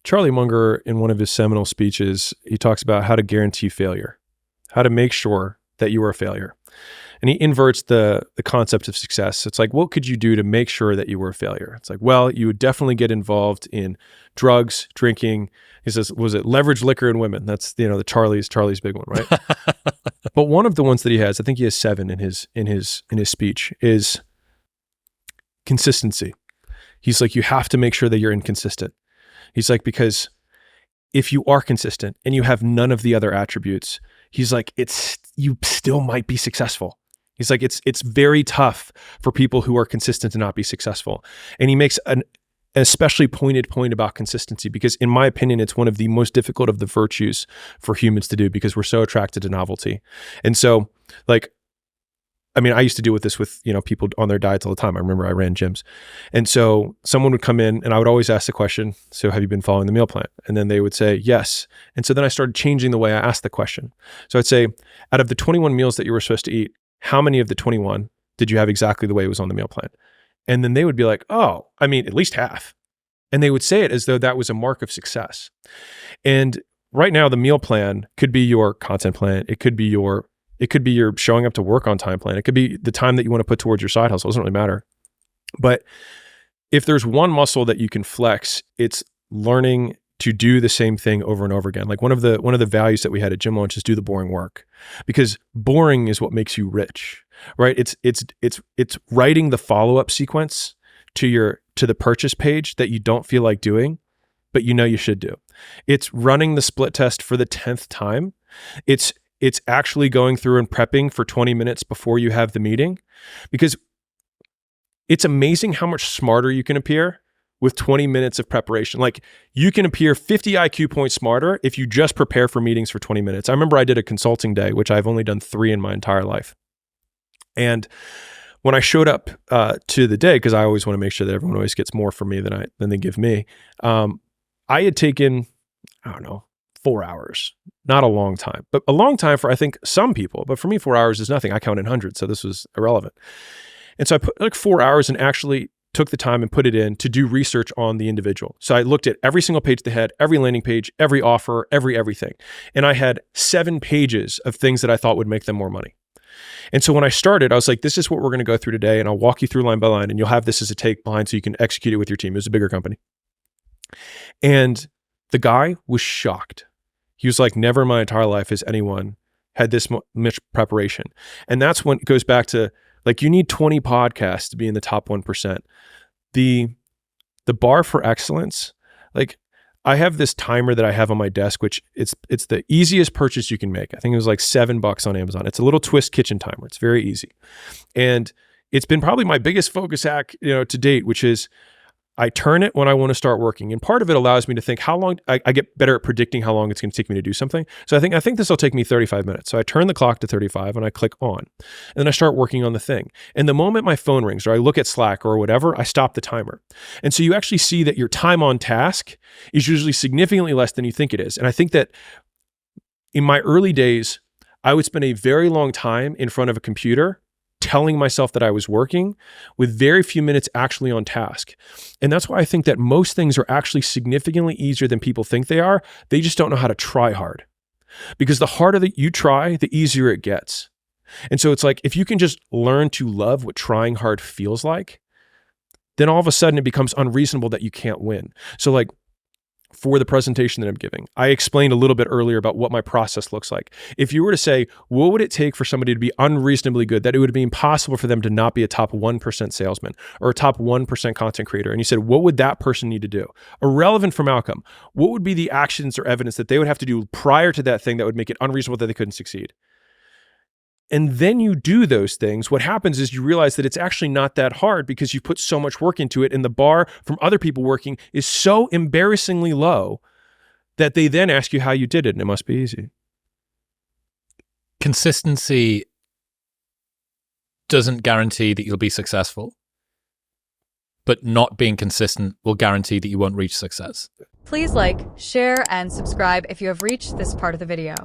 Charlie Munger, in one of his seminal speeches, he talks about how to guarantee failure, how to make sure that you are a failure. And he inverts the concept of success. It's like, what could you do to make sure that you were a failure? It's like, well, you would definitely get involved in drugs, drinking. He says, was it leverage, liquor, and women? That's, the Charlie's big one, right? But one of the ones that he has, I think he has 7 in his speech, is consistency. He's like, you have to make sure that you're inconsistent. He's like, because if you are consistent and you have none of the other attributes, he's like, you still might be successful. He's like, it's very tough for people who are consistent to not be successful. And he makes an especially pointed point about consistency, because in my opinion, it's one of the most difficult of the virtues for humans to do, because we're so attracted to novelty. And so, like, I mean, I used to deal with this with, people on their diets all the time. I remember I ran gyms. And so someone would come in and I would always ask the question, so have you been following the meal plan? And then they would say, yes. And so then I started changing the way I asked the question. So I'd say, out of the 21 meals that you were supposed to eat, how many of the 21 did you have exactly the way it was on the meal plan? And then they would be like, oh, I mean, at least half. And they would say it as though that was a mark of success. And right now, the meal plan could be your content plan. It could be your showing up to work on time plan. It could be the time that you want to put towards your side hustle. It doesn't really matter. But if there's one muscle that you can flex, it's learning to do the same thing over and over again. Like one of the values that we had at Gym Launch is do the boring work, because boring is what makes you rich, right? It's writing the follow-up sequence to the purchase page that you don't feel like doing, but you should do. It's running the split test for the 10th time. It's actually going through and prepping for 20 minutes before you have the meeting, because it's amazing how much smarter you can appear with 20 minutes of preparation. Like, you can appear 50 IQ points smarter if you just prepare for meetings for 20 minutes. I remember I did a consulting day, which I've only done 3 in my entire life. And when I showed up to the day, because I always want to make sure that everyone always gets more from me than they give me, I had taken, 4 hours. Not a long time, but a long time for, I think, some people. But for me, 4 hours is nothing. I count in hundreds, so this was irrelevant. And so I put like 4 hours and actually took the time and put it in to do research on the individual. So I looked at every single page they had, every landing page, every offer, everything. And I had 7 pages of things that I thought would make them more money. And so when I started, I was like, this is what we're going to go through today. And I'll walk you through line by line, and you'll have this as a take behind so you can execute it with your team. It was a bigger company. And the guy was shocked. He was like, never in my entire life has anyone had this much preparation. And that's when it goes back to, like, you need 20 podcasts to be in the top 1%. The bar for excellence, like, I have this timer that I have on my desk, which it's the easiest purchase you can make. I think it was like $7 on Amazon. It's a little twist kitchen timer. It's very easy. And it's been probably my biggest focus hack, to date, which is I turn it when I want to start working. And part of it allows me to think how long, I get better at predicting how long it's going to take me to do something. So I think this will take me 35 minutes. So I turn the clock to 35 and I click on, and then I start working on the thing. And the moment my phone rings or I look at Slack or whatever, I stop the timer. And so you actually see that your time on task is usually significantly less than you think it is. And I think that in my early days, I would spend a very long time in front of a computer telling myself that I was working with very few minutes actually on task. And that's why I think that most things are actually significantly easier than people think they are. They just don't know how to try hard. Because the harder that you try, the easier it gets. And so it's like, if you can just learn to love what trying hard feels like, then all of a sudden it becomes unreasonable that you can't win. So like, for the presentation that I'm giving, I explained a little bit earlier about what my process looks like. If you were to say, what would it take for somebody to be unreasonably good, that it would be impossible for them to not be a top 1% salesman or a top 1% content creator, and you said, what would that person need to do? Irrelevant from outcome, what would be the actions or evidence that they would have to do prior to that thing that would make it unreasonable that they couldn't succeed? And then you do those things. What happens is you realize that it's actually not that hard because you put so much work into it, and the bar from other people working is so embarrassingly low that they then ask you how you did it, and it must be easy. Consistency doesn't guarantee that you'll be successful, but not being consistent will guarantee that you won't reach success. Please like, share, and subscribe if you have reached this part of the video.